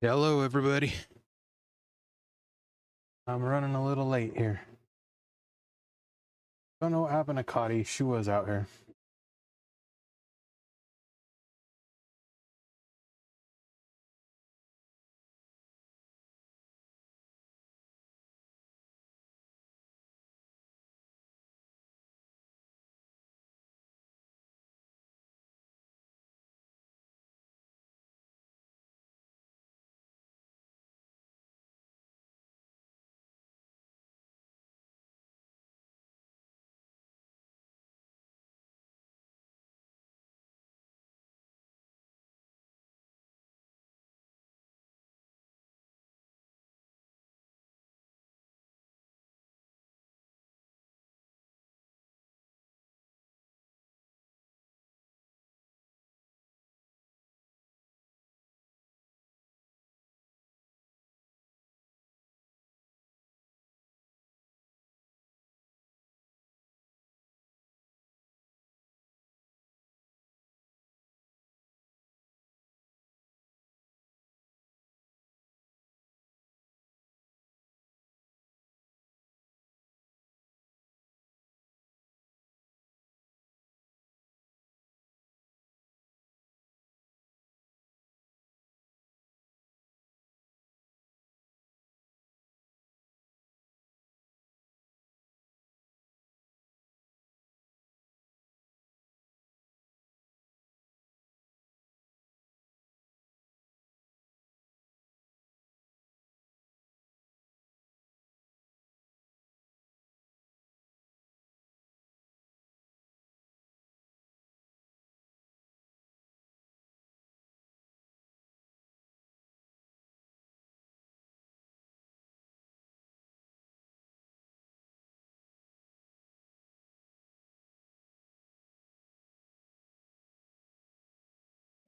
Hello, everybody. I'm running a little late here. Don't know what happened to Cotty. She was out here.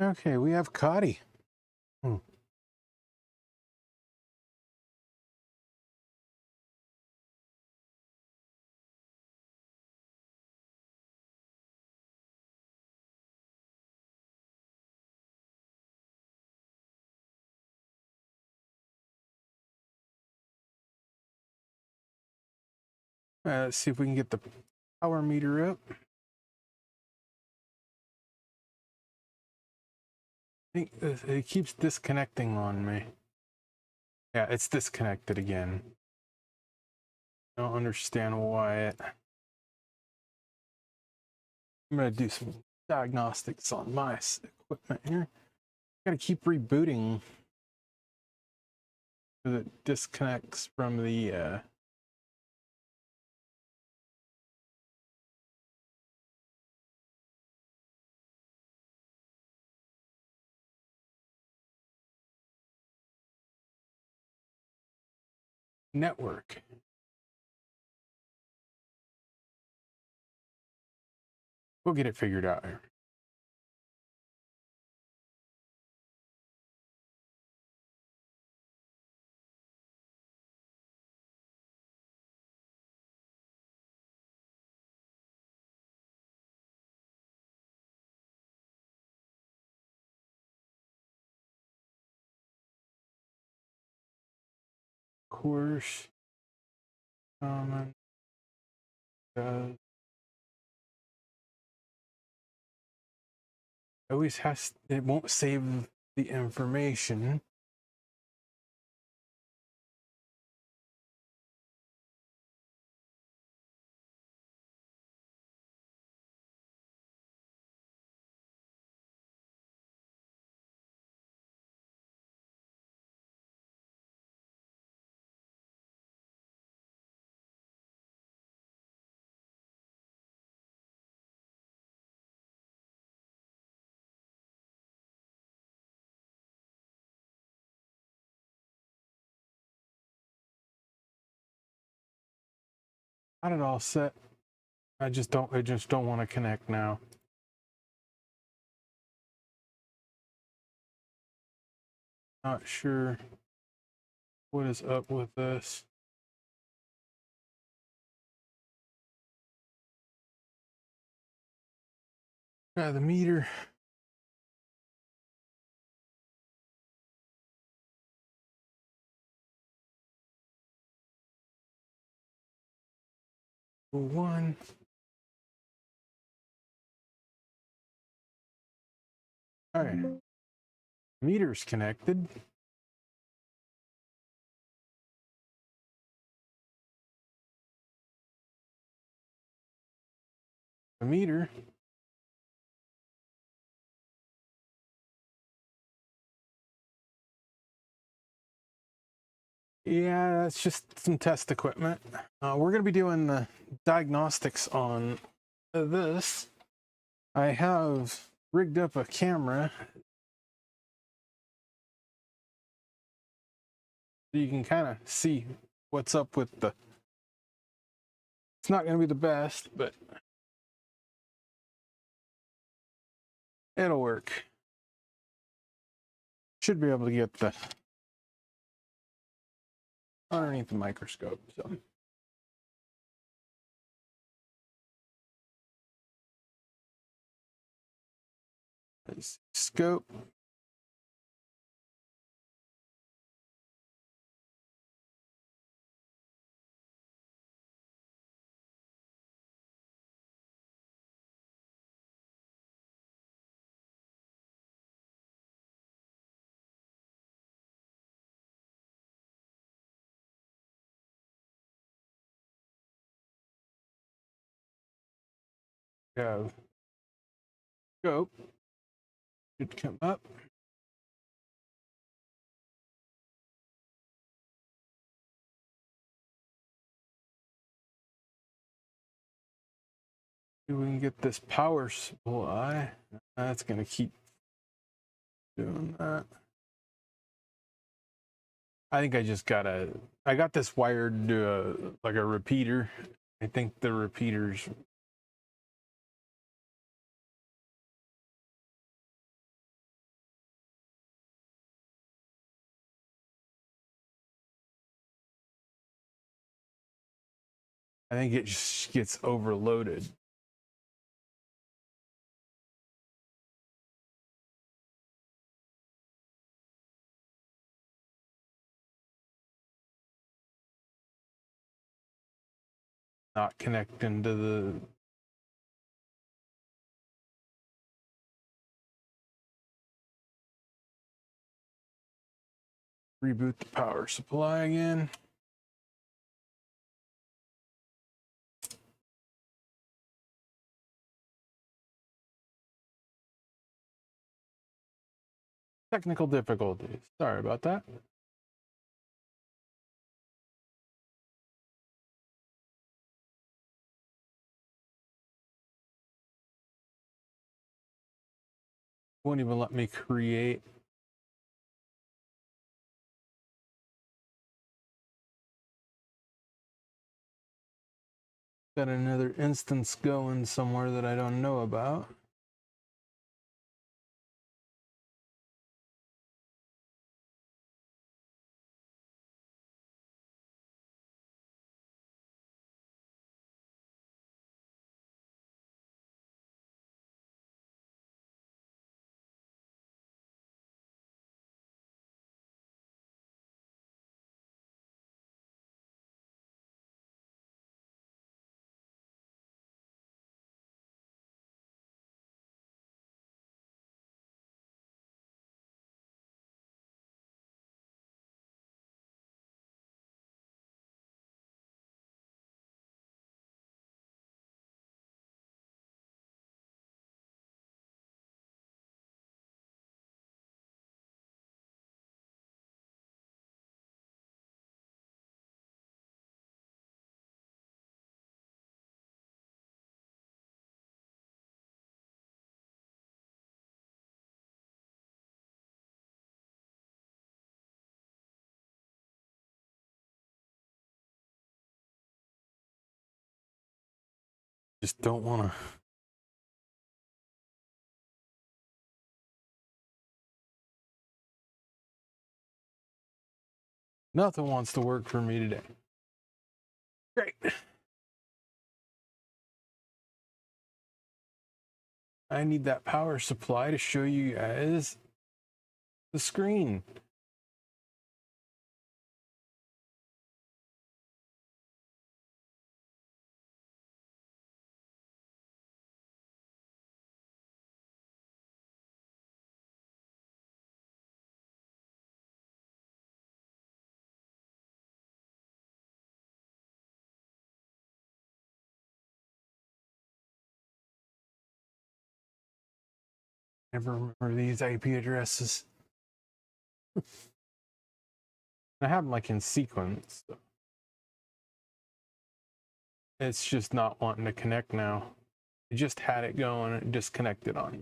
Okay, we have Cotty. Let's see if we can get the power meter up. I think it keeps disconnecting on me. Yeah, it's disconnected again. I don't understand why it. I'm gonna do some diagnostics on my equipment here. Gotta keep rebooting because it disconnects from the network. We'll get it figured out here. Course. It always has, it won't save the information. Got it all set. I just don't want to connect now. Not sure what is up with this. The meter. 1. All right. Meter's connected. The meter. Yeah, that's just some test equipment. We're going to be doing the diagnostics on this. I have rigged up a camera so you can kind of see what's up with the... It's not going to be the best, but it'll work. Should be able to get the underneath the microscope. So scope. Have scope. Should come up. We can get this power supply. That's going to keep doing that. I think I just I got this wired to like a repeater. I think the repeaters. I think it just gets overloaded. Not connecting to the reboot the power supply again. Technical difficulties. Sorry about that. Won't even let me create. Got another instance going somewhere that I don't know about. Just don't want to. Nothing wants to work for me today. Great. I need that power supply to show you guys the screen. Never remember these IP addresses. I have them like in sequence. So it's just not wanting to connect now. I just had it going, it disconnected on me.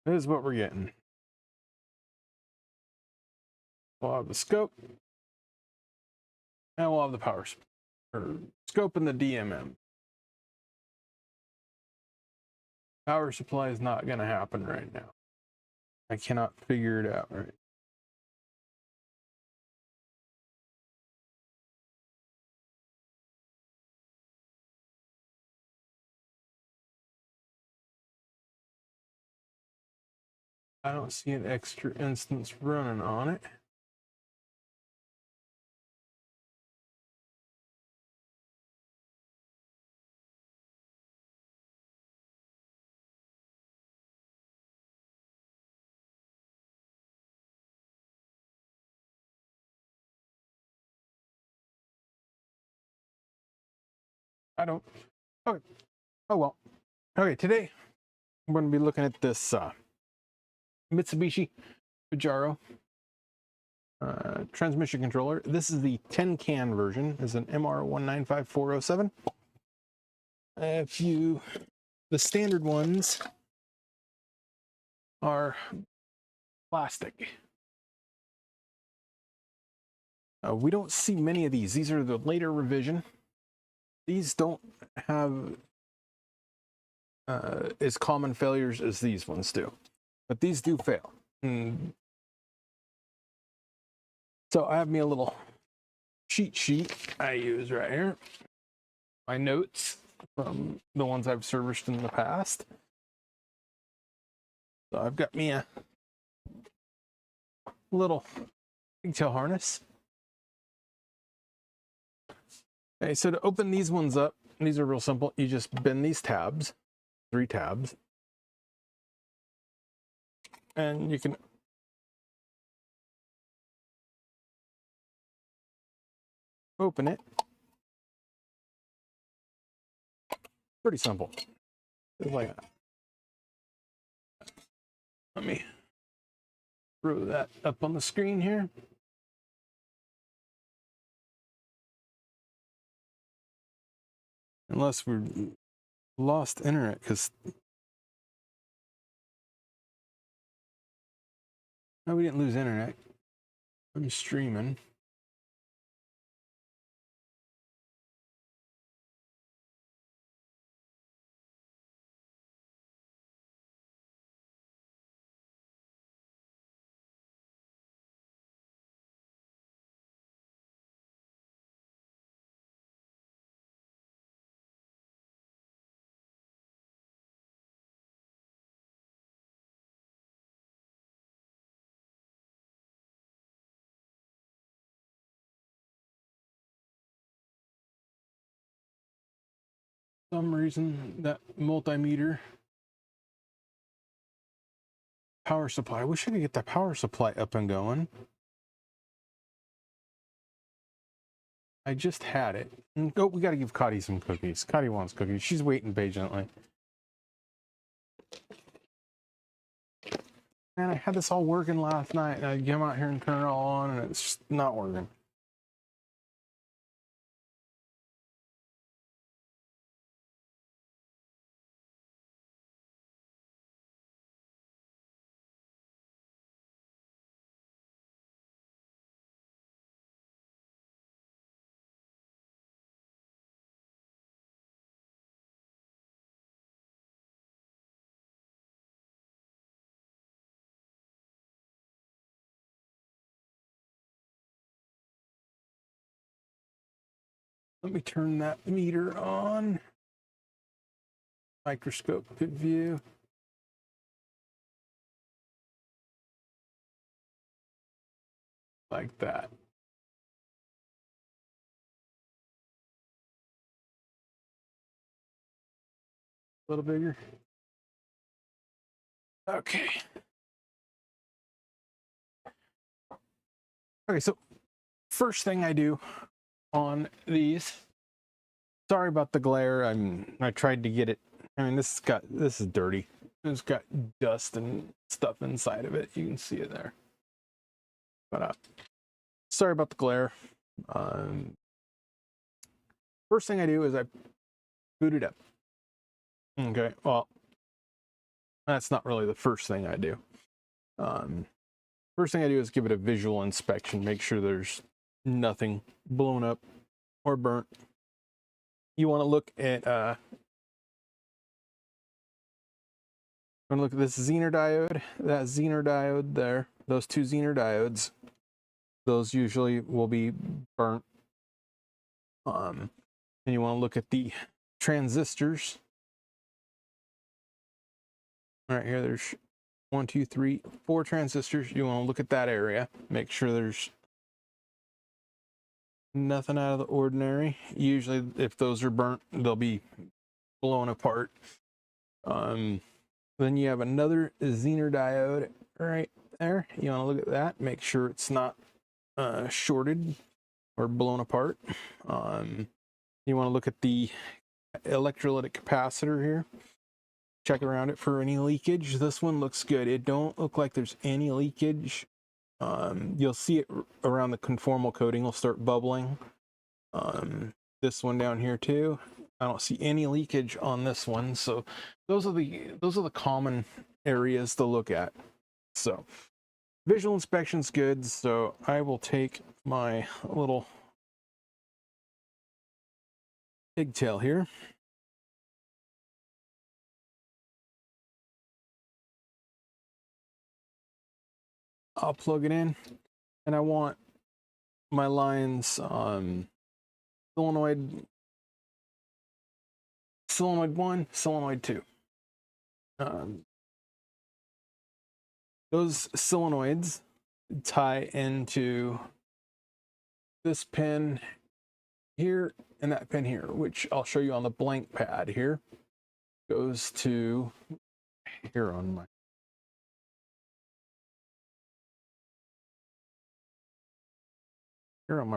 This is what we're getting. We'll have the scope, and we'll have the power scope and the DMM. Power supply is not going to happen right now. I cannot figure it out right. I don't see an extra instance running on it. I don't. Okay. Oh well. Okay, today I'm going to be looking at this Mitsubishi Pajero transmission controller. This is the 10 can version. It's an MR195407. The standard ones are plastic. We don't see many of these. These are the later revision. These don't have as common failures as these ones do, but these do fail. So I have me a little cheat sheet I use right here. My notes from the ones I've serviced in the past. So I've got me a little pigtail harness. Okay, so to open these ones up, these are real simple. You just bend these tabs, 3 tabs, and you can open it. Pretty simple. Just like that. Let me throw that up on the screen here. Unless we're lost internet, because no, we didn't lose internet. I'm streaming. For some reason that multimeter power supply. I wish I could get that power supply up and going. I just had it. Oh, we got to give Cotty some cookies. Cotty wants cookies. She's waiting patiently. Man, I had this all working last night, and I come out here and turn it all on, and it's just not working. Let me turn that meter on. Microscope view. Like that. A little bigger. Okay. Okay, so first thing I do on these, Sorry about the glare. I tried to get it. I mean, this is dirty. It's got dust and stuff inside of it. You can see it there. But sorry about the glare. First thing I do is I boot it up. Okay, well, that's not really the first thing I do. First thing I do is give it a visual inspection, make sure there's nothing blown up or burnt. You want to look at this Zener diode, that Zener diode there, those two Zener diodes. Those usually will be burnt. And you want to look at the transistors. All right, here there's 1, 2, 3, 4 transistors. You want to look at that area, make sure there's nothing out of the ordinary. Usually if those are burnt, they'll be blown apart. Then you have another Zener diode right there. You want to look at that, make sure it's not shorted or blown apart. You want to look at the electrolytic capacitor here. Check around it for any leakage. This one looks good. It don't look like there's any leakage. You'll see it around the conformal coating will start bubbling. This one down here too. I don't see any leakage on this one. So those are the common areas to look at. So visual inspection's good. So I will take my little pigtail here. I'll plug it in, and I want my lines solenoid 1, solenoid 2. Those solenoids tie into this pin here and that pin here, which I'll show you on the blank pad here. Goes to here on my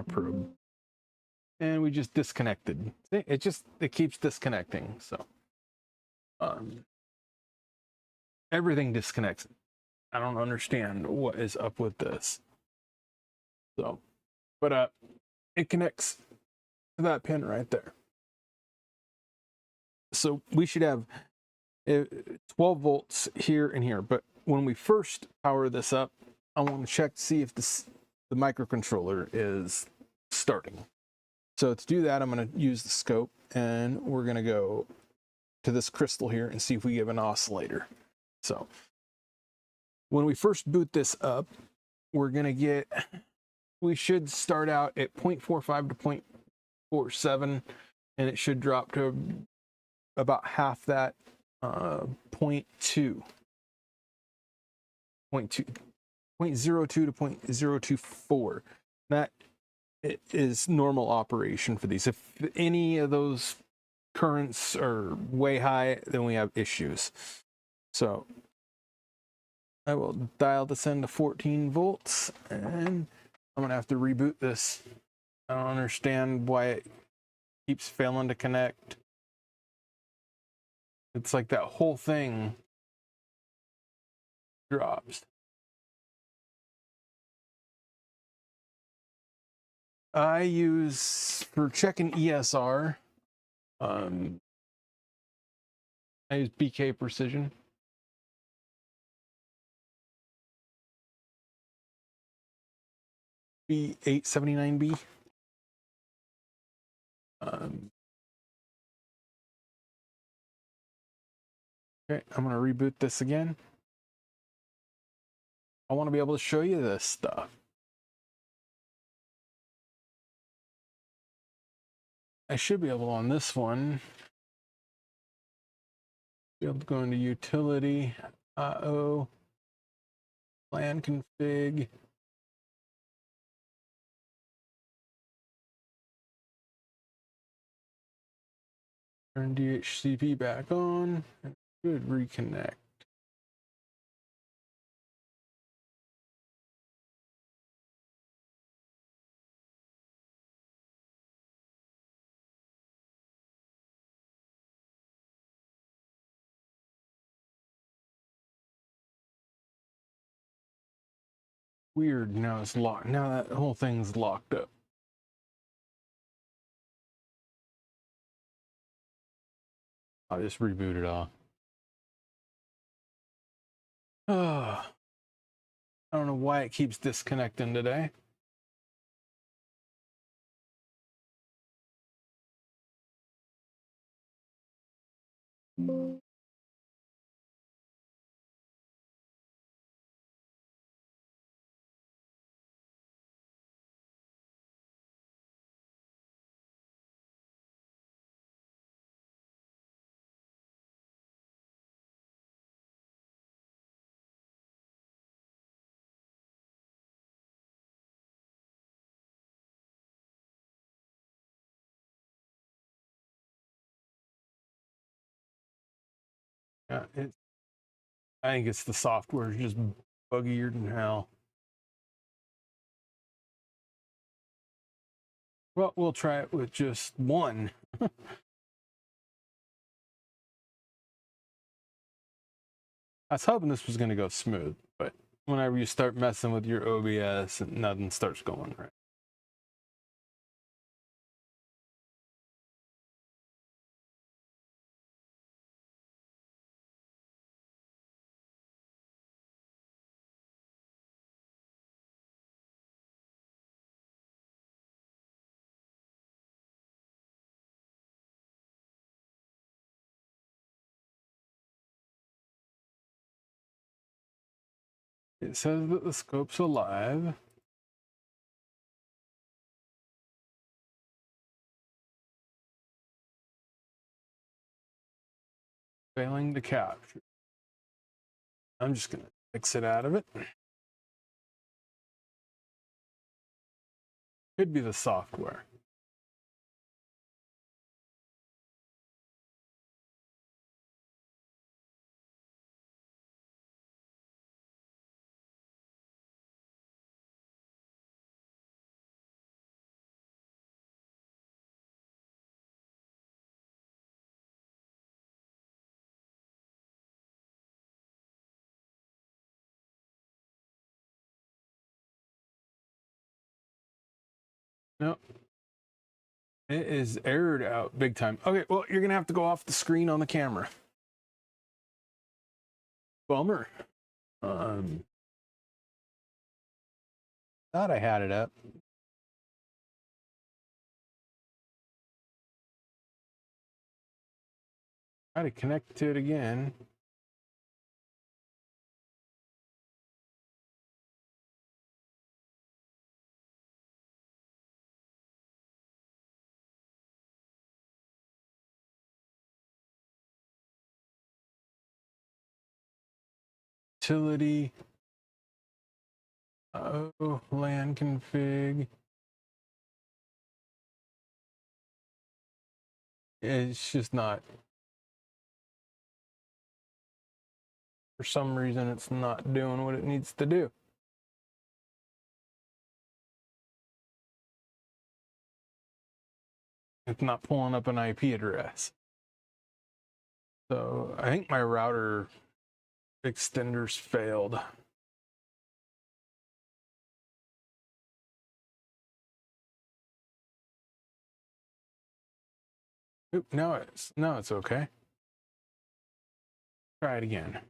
probe, and we just disconnected. It keeps disconnecting. So everything disconnects. I don't understand what is up with this. So, but it connects to that pin right there. So we should have 12 volts here and here. But when we first power this up, I want to check to see if the microcontroller is starting. So to do that, I'm going to use the scope, and we're going to go to this crystal here and see if we give an oscillator. So when we first boot this up, we should start out at 0.45 to 0.47, and it should drop to about half that, 0.02 to 0.024. That is normal operation for these. If any of those currents are way high, then we have issues. So I will dial this into 14 volts, and I'm gonna have to reboot this. I don't understand why it keeps failing to connect. It's like that whole thing drops. I use, for checking ESR, I use BK Precision. B879B. Okay, I'm gonna reboot this again. I want to be able to show you this stuff. I should be able on this one. Be able to go into utility, IO, plan config. Turn DHCP back on, and should reconnect. Weird, now it's locked. Now that whole thing's locked up. I'll just reboot it off. Oh, I don't know why it keeps disconnecting today. Yeah, I think it's the software is just buggier than hell. Well, we'll try it with just one. I was hoping this was going to go smooth, but whenever you start messing with your OBS, nothing starts going right. It says that the scope's alive. Failing to capture. I'm just going to exit out of it. Could be the software. Nope. It is errored out big time. Okay, well, you're going to have to go off the screen on the camera. Bummer. Thought I had it up. Try to connect to it again. Utility. Oh, LAN config. It's just not. For some reason, it's not doing what it needs to do. It's not pulling up an IP address. So I think my router extenders failed. Oop, now it's okay. Try it again.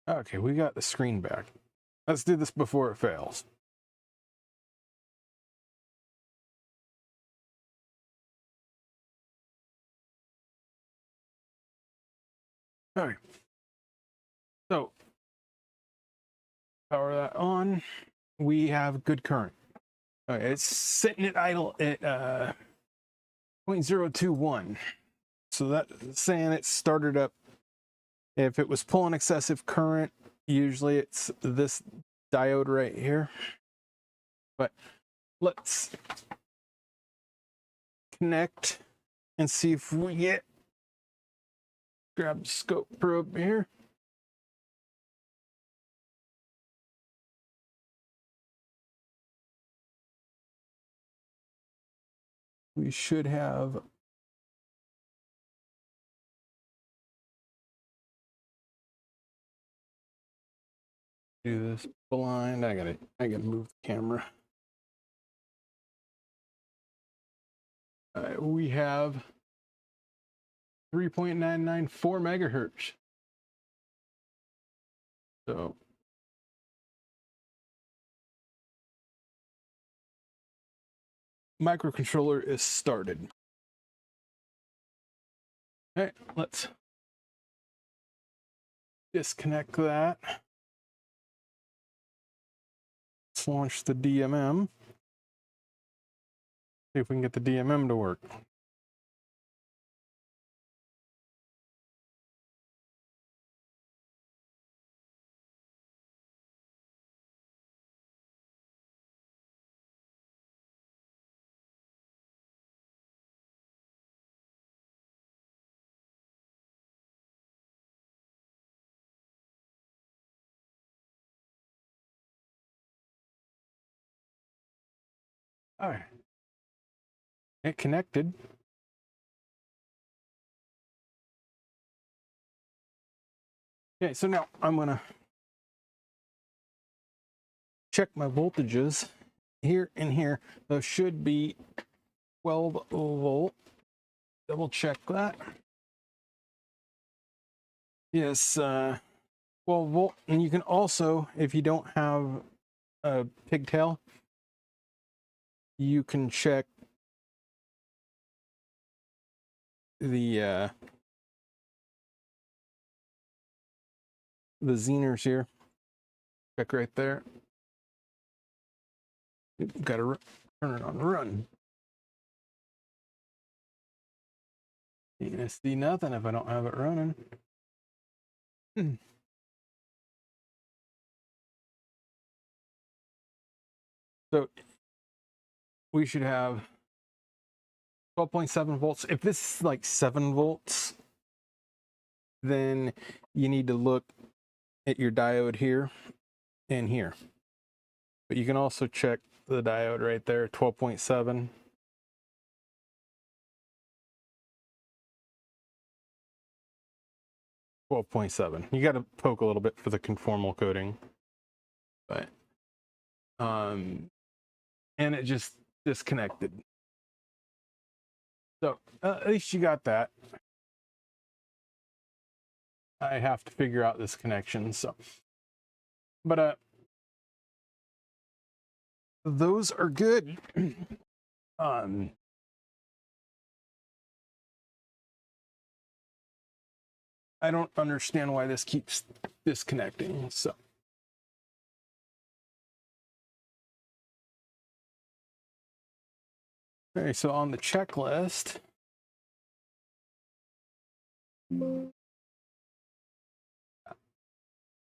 Okay, we got the screen back. Let's do this before it fails. Okay. So power that on. We have good current. Okay, it's sitting at idle at 0.021. So that's saying it started up. If it was pulling excessive current, usually it's this diode right here. But let's connect and see if we get, grab the scope probe here. we should have do this blind. I gotta move the camera. We have 3.994 megahertz. So microcontroller is started. Okay, let's disconnect that. Let's launch the DMM. See if we can get the DMM to work. All right. It connected. Okay, so now I'm gonna check my voltages here and here. Those should be 12 volt. Double check that. Yes, 12 volt. And you can also, if you don't have a pigtail, you can check the Zeners here. Check right there. You've got to turn it on run. You can see nothing if I don't have it running. So we should have 12.7 volts. If this is like 7 volts, then you need to look at your diode here and here. But you can also check the diode right there, 12.7. You got to poke a little bit for the conformal coding, but and it just disconnected. So at least you got that. I have to figure out this connection. So, but those are good. I don't understand why this keeps disconnecting. So. Okay, so on the checklist, I'm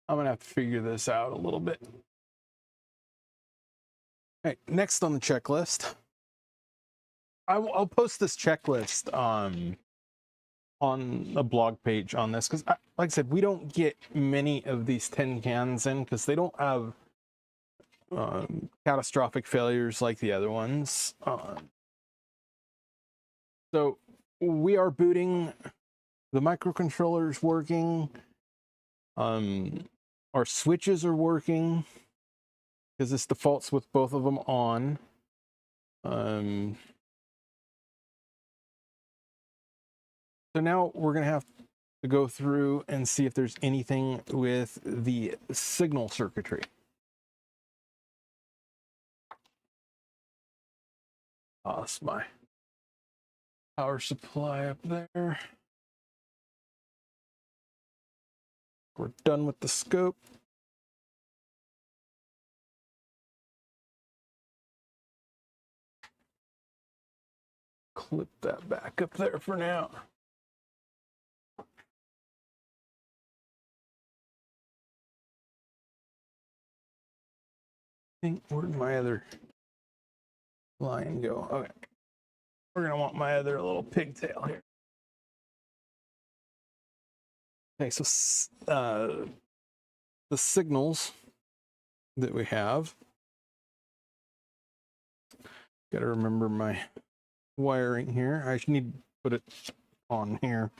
gonna have to figure this out a little bit. Okay, next on the checklist, I'll post this checklist on a blog page on this, because like I said, we don't get many of these tin cans in because they don't have catastrophic failures like the other ones. So we are booting, the microcontroller's working, our switches are working because this defaults with both of them on. So now we're going to have to go through and see if there's anything with the signal circuitry. That's my power supply up there. We're done with the scope. Clip that back up there for now. Where'd my other line go? Okay. We're going to want my other little pigtail here. Okay, so the signals that we have, got to remember my wiring here. I should need to put it on here.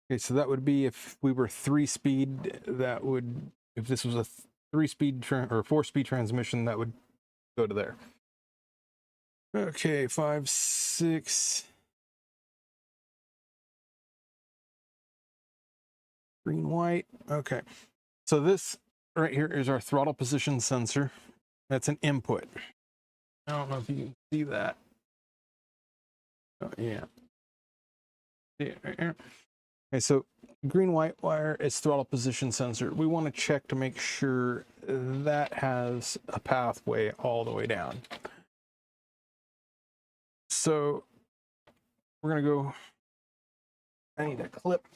Okay, so that would be if we were 3-speed, that would, if this was a 3-speed or 4-speed transmission, that would go to there. Okay, 5, 6. Green, white. Okay. So this right here is our throttle position sensor. That's an input. I don't know if you can see that. Oh, yeah. Yeah, right here. Okay, so green white wire is throttle position sensor. We want to check to make sure that has a pathway all the way down. So we're gonna go, I need a clip.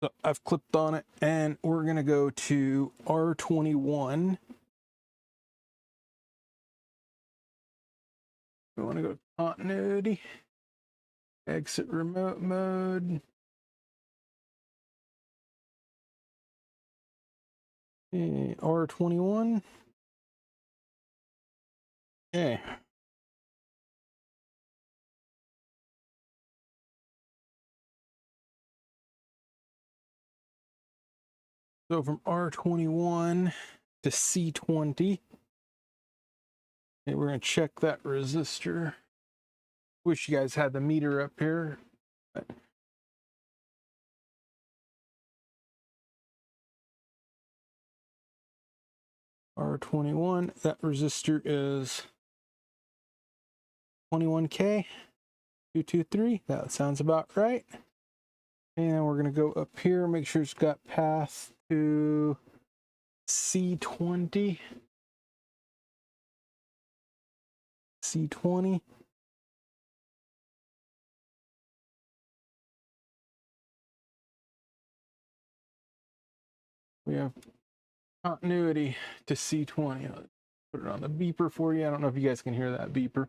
So I've clipped on it, and we're gonna go to R21. We want to go to continuity, exit remote mode. R21. Okay. So from R21 to C20. Okay, we're going to check that resistor. Wish you guys had the meter up here. R21, that resistor is 21K, 223. That sounds about right. And we're going to go up here, make sure it's got path to C20. C20. We have continuity to C20. I'll put it on the beeper for you. I don't know if you guys can hear that beeper.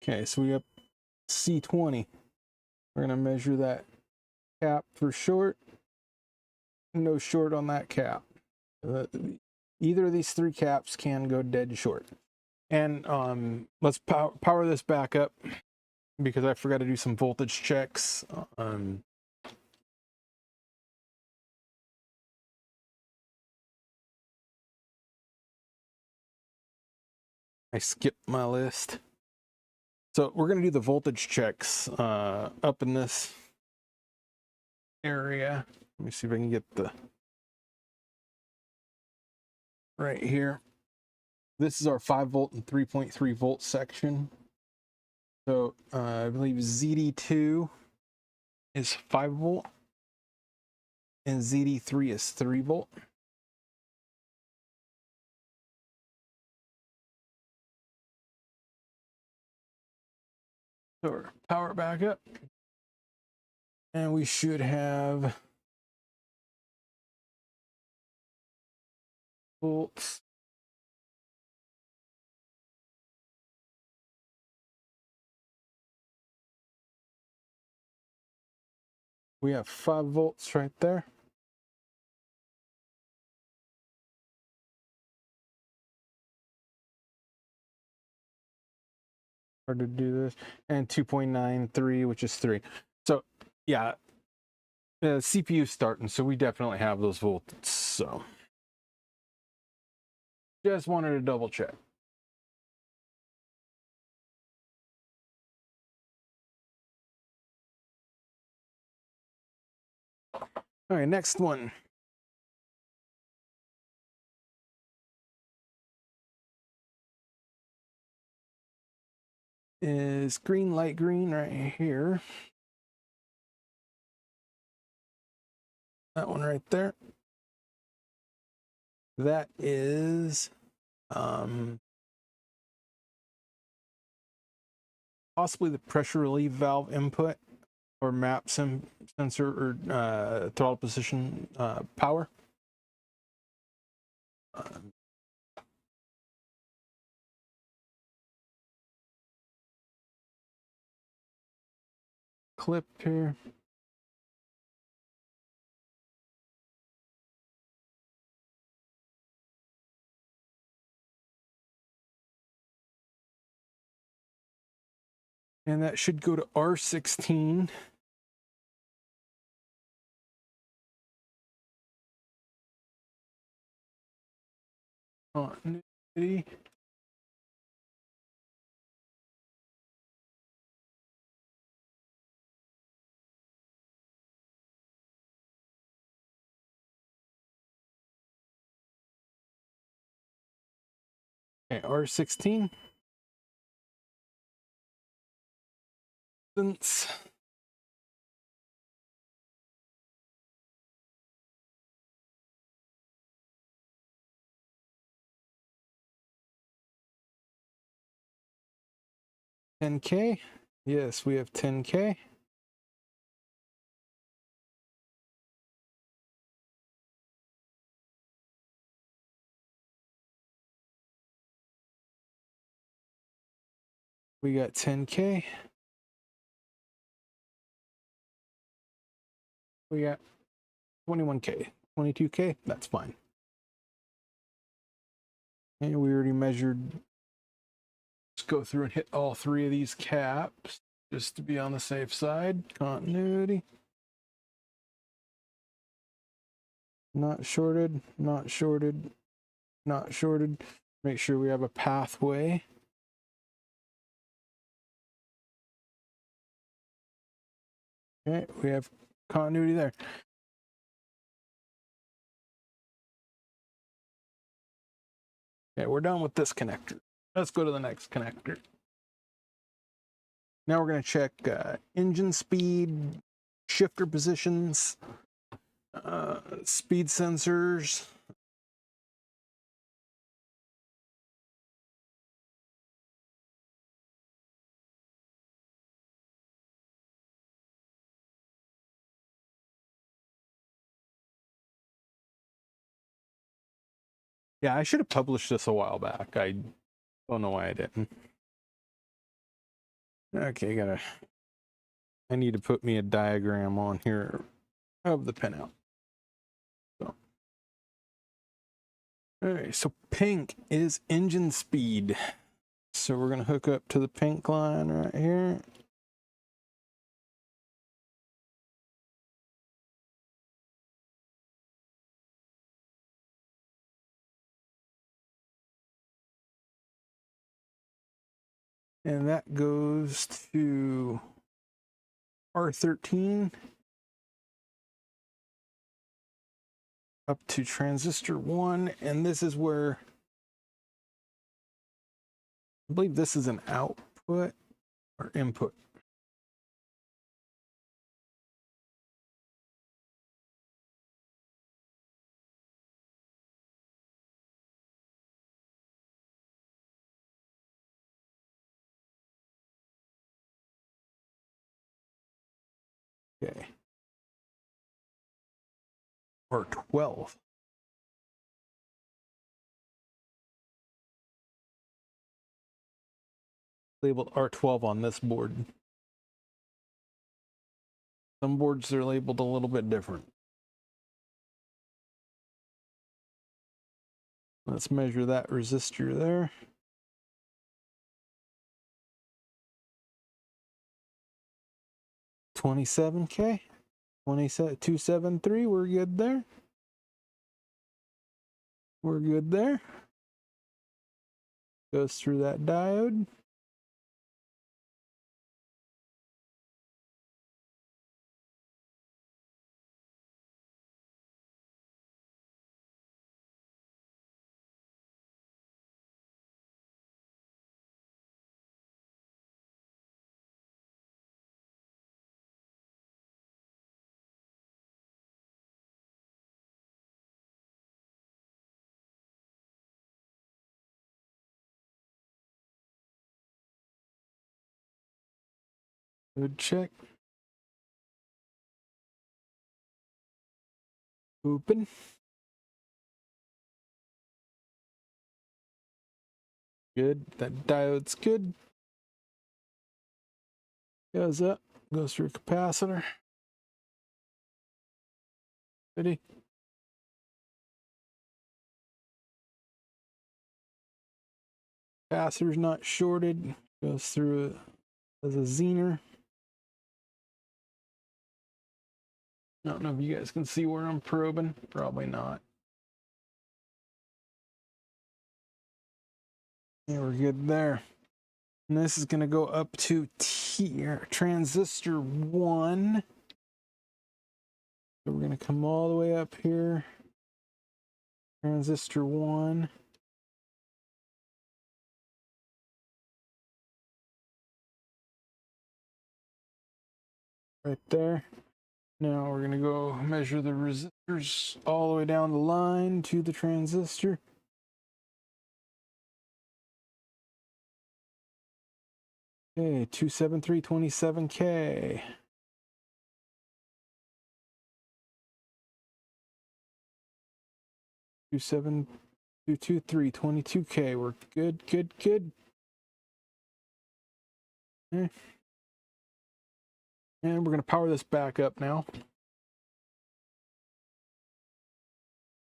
Okay, so we have C20. We're going to measure that cap for short. No short on that cap. Either of these 3 caps can go dead short. And let's power this back up because I forgot to do some voltage checks. I skipped my list. So we're going to do the voltage checks up in this area. Let me see if I can get the right here. This is our 5 volt and 3.3 volt section. So I believe ZD2 is 5 volt and ZD3 is 3 volt. So power back up. And we should have volts. We have 5 volts right there. Hard to do this. And 2.93, which is 3. So yeah, the CPU starting, so we definitely have those volts. So just wanted to double check. All right, next one. is green, light green right here. That one right there. That is possibly the pressure relief valve input or map sensor or throttle position power. Clip here. And that should go to R16. Continuity. Okay, R16. Since 10K. Yes, we have 10K. We got 10K. We got 21K, 22K. That's fine. And we already measured. Let's go through and hit all three of these caps just to be on the safe side. Continuity. Not shorted, not shorted, not shorted. Make sure we have a pathway. Okay, we have continuity there. Okay, we're done with this connector. Let's go to the next connector. Now we're going to check engine speed, shifter positions, speed sensors. Yeah, I should have published this a while back. I don't know why I didn't. Okay, I need to put me a diagram on here of the pinout. So, okay, so pink is engine speed. So we're gonna hook up to the pink line right here. And that goes to R13 up to transistor 1, and this is where I believe this is an output or input. Okay. Or 12. Labeled R12 on this board. Some boards are labeled a little bit different. Let's measure that resistor there. $27K, 273. We're good there. We're good there. Goes through that diode. Good check. Open. Good. That diode's good. Goes up. Goes through capacitor. Ready? Capacitor's not shorted. Goes through as a Zener. I don't know if you guys can see where I'm probing. Probably not. Yeah, we're good there. And this is going to go up to transistor 1. So we're going to come all the way up here. Transistor 1. Right there. Now we're going to go measure the resistors all the way down the line to the transistor. Okay, 27327K. 2722322K. We're good, good, good. Okay. And we're going to power this back up now.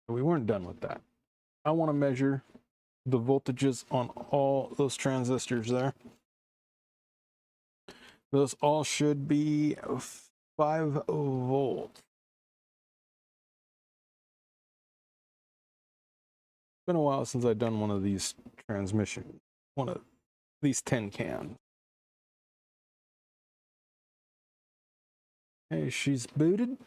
We weren't done with that. I want to measure the voltages on all those transistors there. Those all should be 5 volts. It's been a while since I've done one of these one of these tin cans. Okay, she's booted.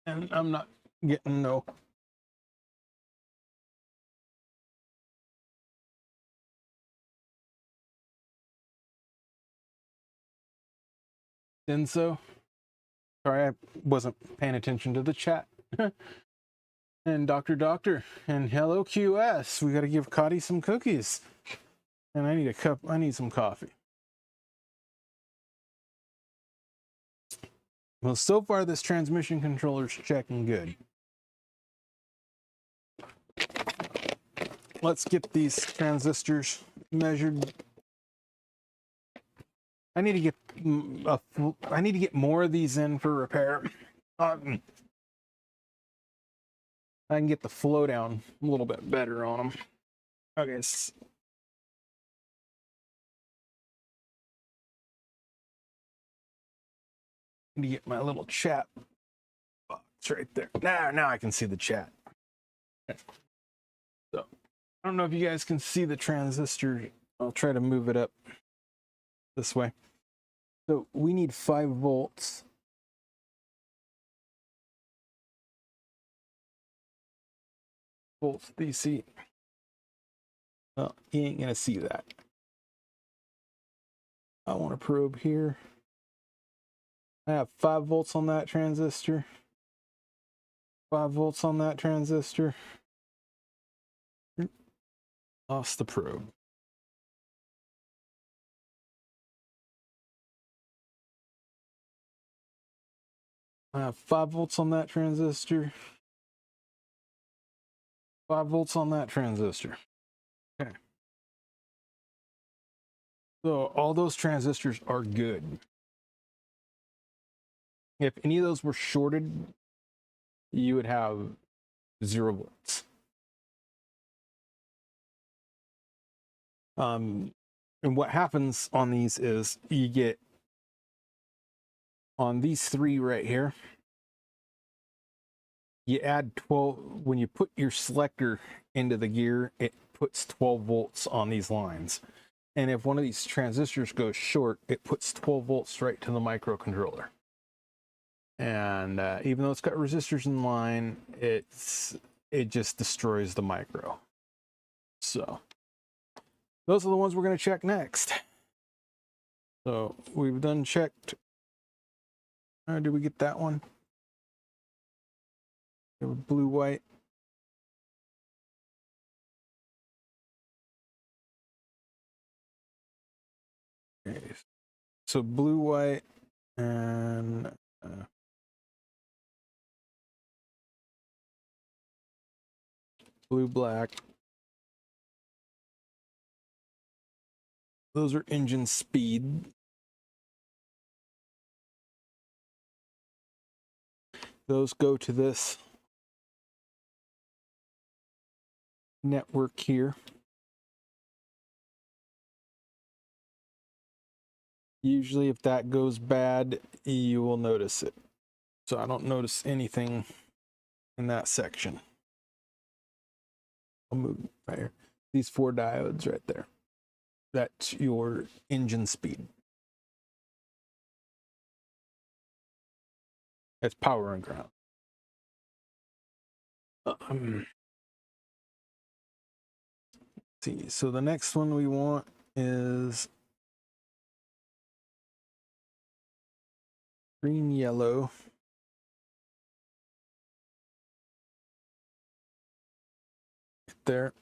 And I'm not getting no. And so, sorry, I wasn't paying attention to the chat. And Doctor, and hello QS. We got to give Cotty some cookies. And I need some coffee. Well, so far this transmission controller's checking good. Let's get these transistors measured. I need to get more of these in for repair. I can get the flow down a little bit better on them. Okay. I need to get my little chat box right there. Now I can see the chat. Okay. So I don't know if you guys can see the transistor. I'll try to move it up this way. So we need 5 volts. Volts DC. Well, you ain't gonna see that. I want to probe here. I have 5 volts on that transistor. 5 volts on that transistor. Lost the probe. I have 5 volts on that transistor. 5 volts on that transistor. Okay. So all those transistors are good. If any of those were shorted, you would have 0 volts. And what happens on these is you get on these 3 right here, you add 12. When you put your selector into the gear, it puts 12 volts on these lines. And if one of these transistors goes short, it puts 12 volts right to the microcontroller. And even though it's got resistors in line, it just destroys the micro. So those are the ones we're going to check next. So we've done checked. Did we get that one? Blue, white. Okay. So blue, white, and blue, black. Those are engine speed. Those go to this network here. Usually if that goes bad, you will notice it. So I don't notice anything in that section. I'll move right here. These 4 diodes right there. That's your engine speed. That's power and ground. See, so the next one we want is green, yellow. There,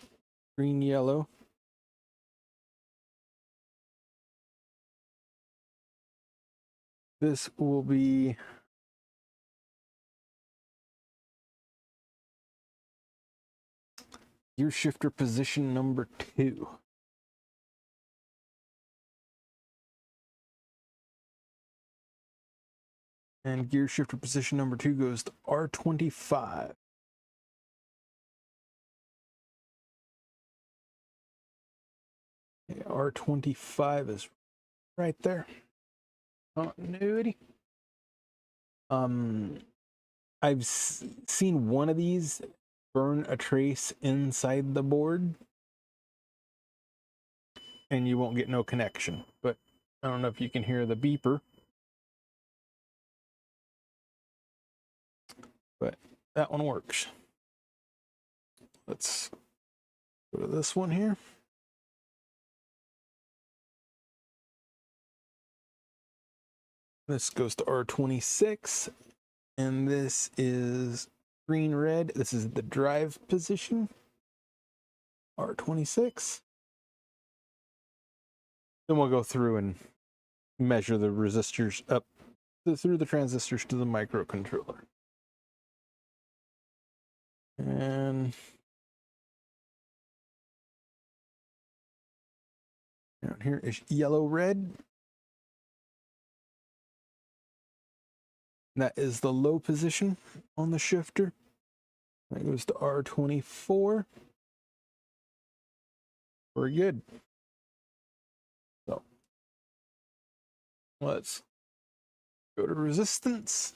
green, yellow. This will be gear shifter position number 2. And gear shifter position number 2 goes to R25. Okay, R25 is right there. Continuity. I've seen one of these burn a trace inside the board, and you won't get no connection. But I don't know if you can hear the beeper. But that one works. Let's go to this one here. This goes to R26, and this is green, red. This is the drive position, R26. Then we'll go through and measure the resistors up through the transistors to the microcontroller. And down here is yellow, red. That is the low position on the shifter. That goes to R24. We're good. So let's go to resistance.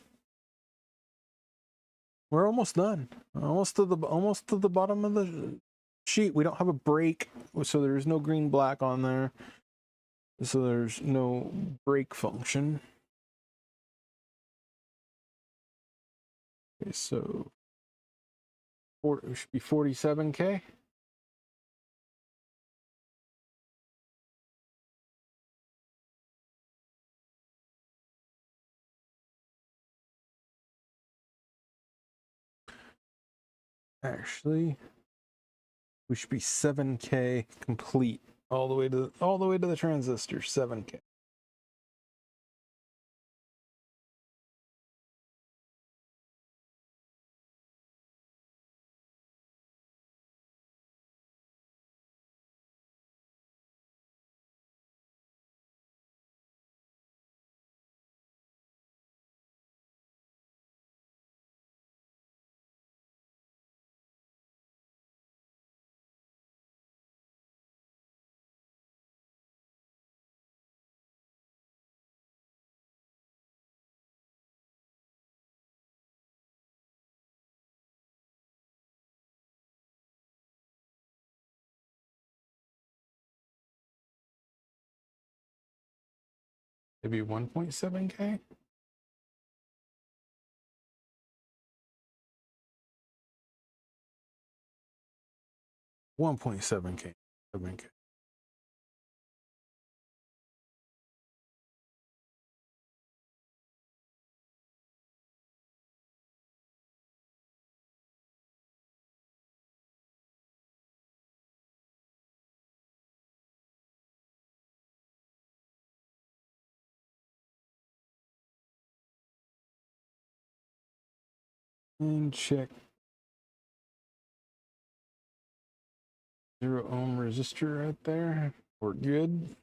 We're almost done. Almost to the bottom of the sheet. We don't have a break, so there's no green black on there. So there's no break function. Okay, so it should be 47K. Actually, we should be 7K complete all the way to the transistor. 7K. Maybe 1.7K. 1.7K. 7K. And check 0 ohm resistor right there. We're good.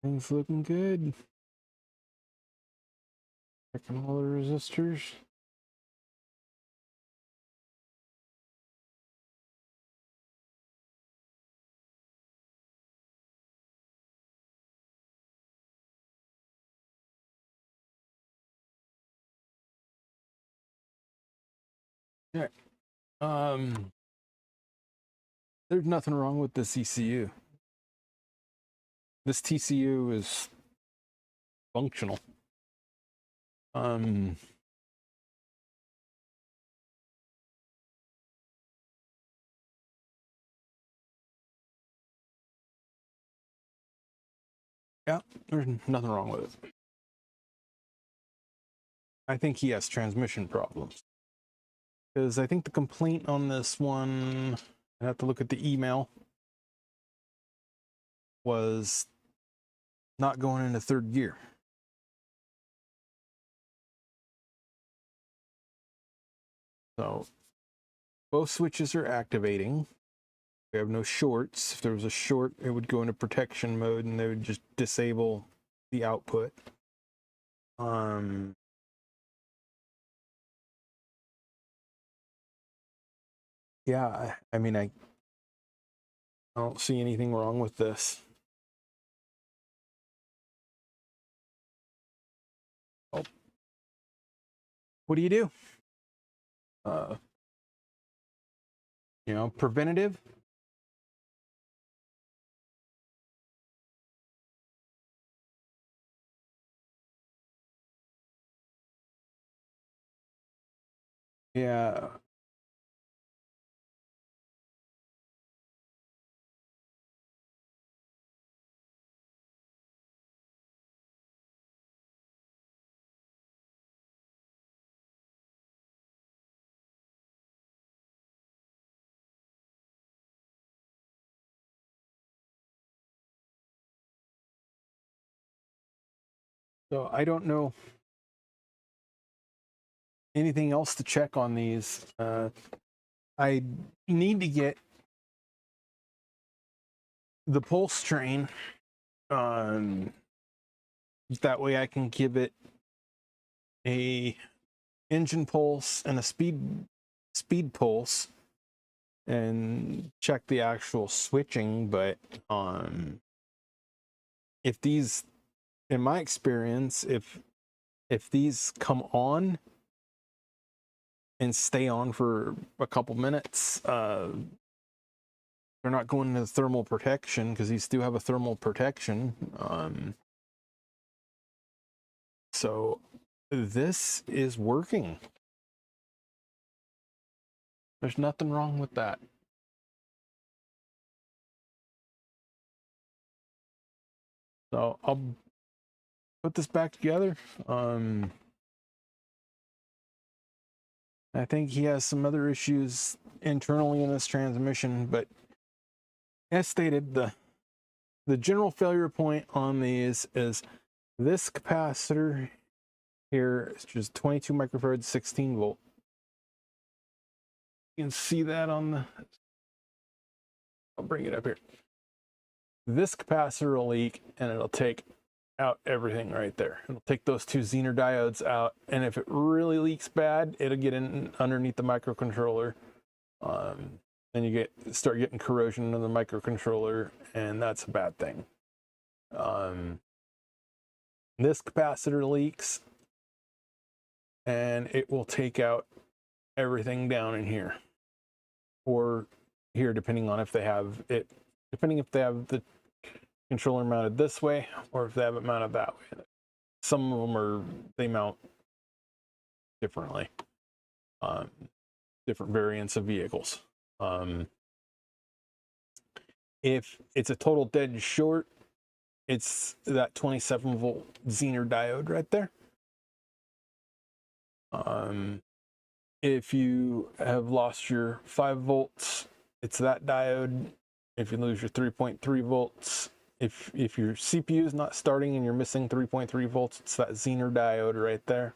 Things looking good. Checking all the resistors. Yeah. There's nothing wrong with this ECU. This TCU is functional. Yeah, there's nothing wrong with it. I think he has transmission problems. Because I think the complaint on this one, I have to look at the email, was not going into third gear. So both switches are activating. We have no shorts. If there was a short, it would go into protection mode and they would just disable the output. Yeah, I mean, I don't see anything wrong with this. Oh. What do? You know, preventative. Yeah. So I don't know anything else to check on these. I need to get the pulse train. That way I can give it a engine pulse and a speed pulse and check the actual switching. But if these, in my experience, if these come on and stay on for a couple minutes, they're not going into thermal protection, because these do have a thermal protection. So this is working. There's nothing wrong with that. So I'll put this back together. I think he has some other issues internally in this transmission, but as stated, the general failure point on these is this capacitor here is just 22 microfarads, 16 volt. You can see that on the, I'll bring it up here. This capacitor will leak and it'll take out everything right there. It'll take those two Zener diodes out, and if it really leaks bad, it'll get in underneath the microcontroller. Then you start getting corrosion in the microcontroller, and that's a bad thing. This capacitor leaks, and it will take out everything down in here, or here, depending on if they have it, depending if they have the controller mounted this way or if they have it mounted that way. Some of them they mount differently, different variants of vehicles. If it's a total dead short, it's that 27 volt Zener diode right there. If you have lost your 5 volts, it's that diode. If you lose your 3.3 volts, if your CPU is not starting and you're missing 3.3 volts, it's that Zener diode right there.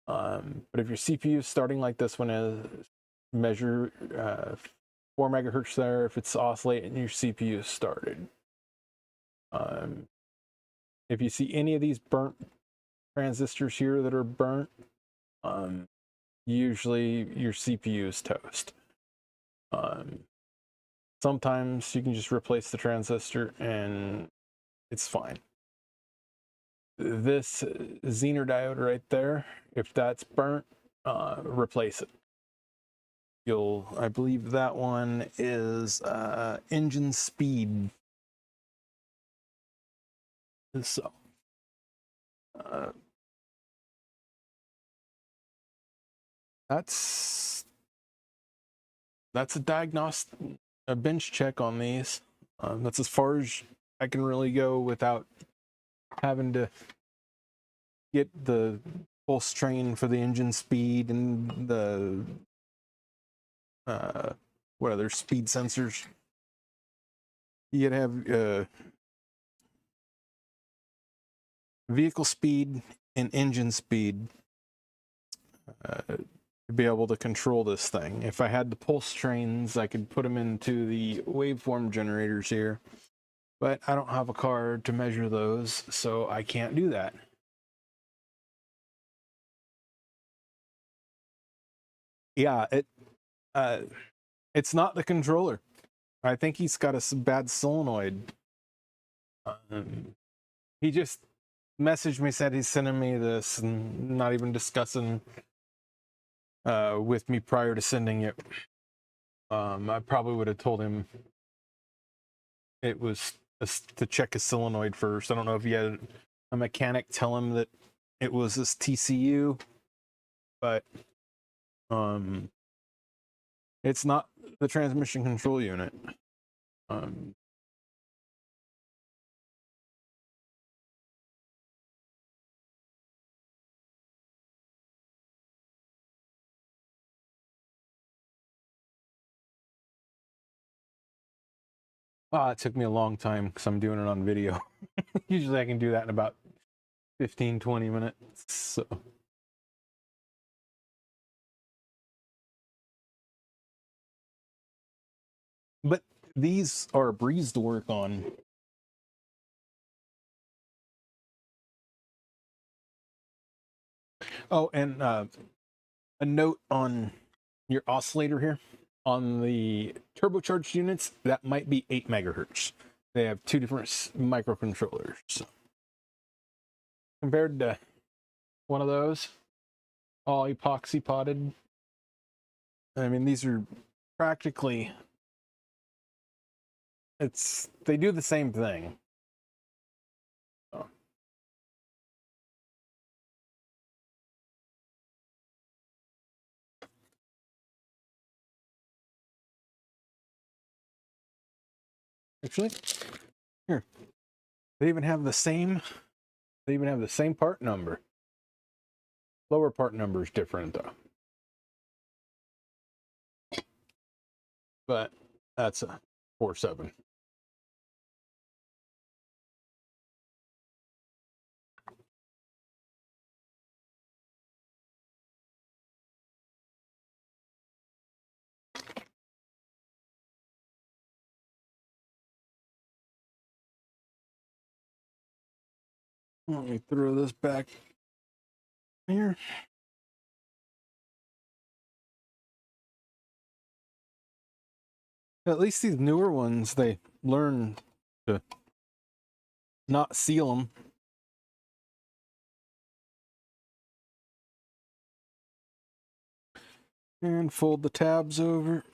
But if your CPU is starting like this one, measure 4 megahertz there if it's oscillating and your CPU is started. If you see any of these burnt transistors here that are burnt, usually your CPU is toast. Sometimes you can just replace the transistor and it's fine. This Zener diode right there, if that's burnt, replace it. I believe that one is engine speed. So that's a bench check on these. That's as far as I can really go without having to get the pulse train for the engine speed and the what other speed sensors. You gotta have vehicle speed and engine speed to be able to control this thing. If I had the pulse trains, I could put them into the waveform generators here, but I don't have a card to measure those, so I can't do that. Yeah, it's not the controller. I think he's got a bad solenoid. He just messaged me, said he's sending me this, and not even discussing with me prior to sending it. I probably would have told him it was to check his solenoid first. I don't know if he had a mechanic tell him that it was this TCU, but it's not the transmission control unit. It took me a long time because I'm doing it on video. Usually I can do that in about 15-20 minutes. So. But these are a breeze to work on. Oh, and a note on your oscillator here. On the turbocharged units, that might be 8 megahertz. They have 2 different microcontrollers. So. Compared to one of those, all epoxy potted. I mean, these are practically, they do the same thing. So. Actually, here, they even have the same part number. Lower part number is different though. But that's a 4.7. Let me throw this back here. At least these newer ones, they learn to not seal them. And fold the tabs over.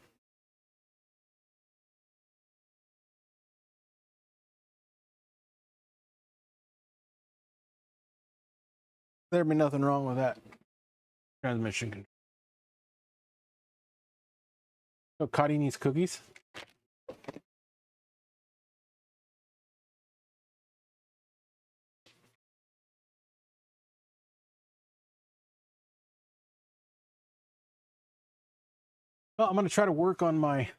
There'd be nothing wrong with that transmission control. So Cotty needs cookies. Well, I'm going to try to work on my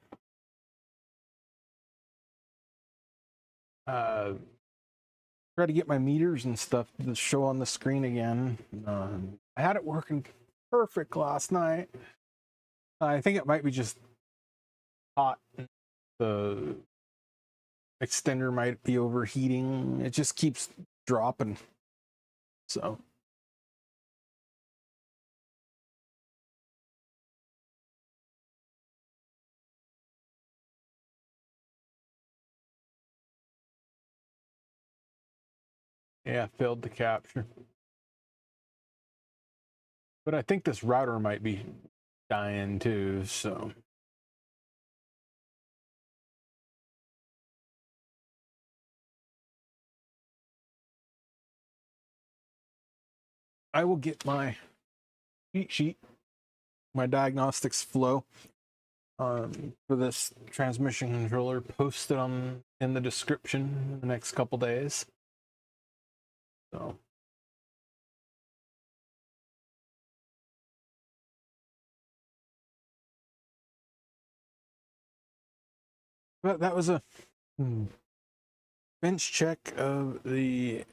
try to get my meters and stuff to show on the screen again. I had it working perfect last night. I think it might be just hot. The extender might be overheating. It just keeps dropping. So yeah, failed to capture. But I think this router might be dying too, so. I will get my cheat sheet, my diagnostics flow for this transmission controller posted in the description in the next couple days. So. But that was a bench check of the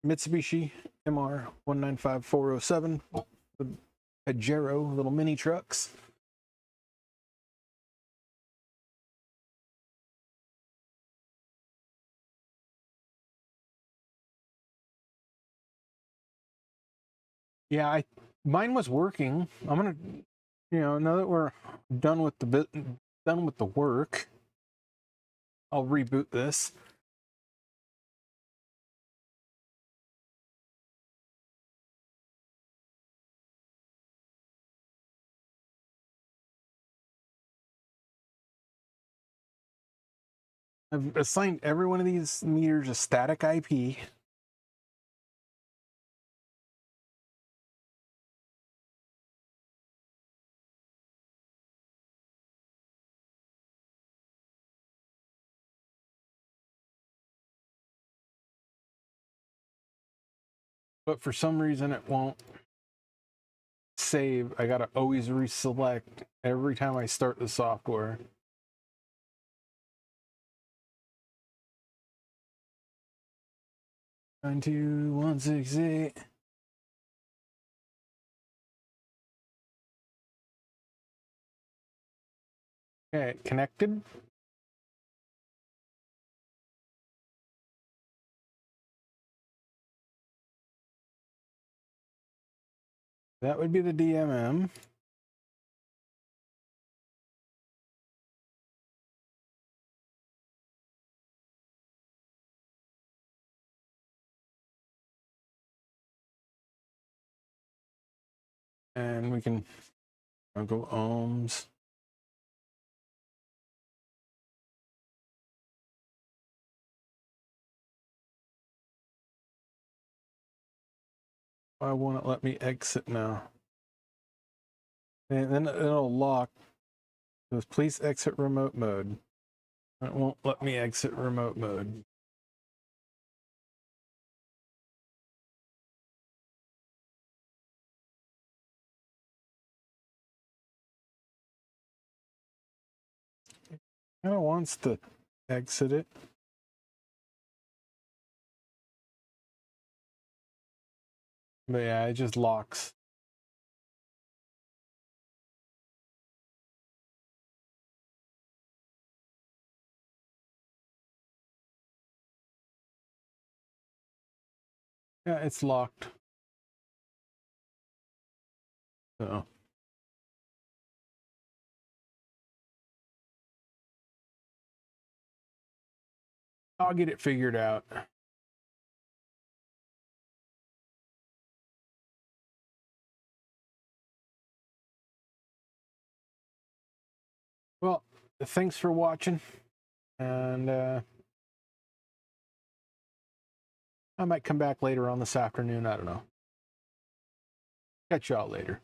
Mitsubishi MR195407, the Pajero little mini trucks. Yeah, mine was working. I'm gonna, now that we're done with the work, I'll reboot this. I've assigned every one of these meters a static IP. But for some reason it won't save. I gotta always reselect every time I start the software. 92168. Okay, connected. That would be the DMM. And we can go ohms. Why won't it let me exit now? And then it'll lock. It says, please exit remote mode. It won't let me exit remote mode. It kind of wants to exit it. But yeah, it just locks. Yeah, it's locked. So. I'll get it figured out. thanks for watching, and I might come back later on this afternoon. I don't know. Catch y'all later.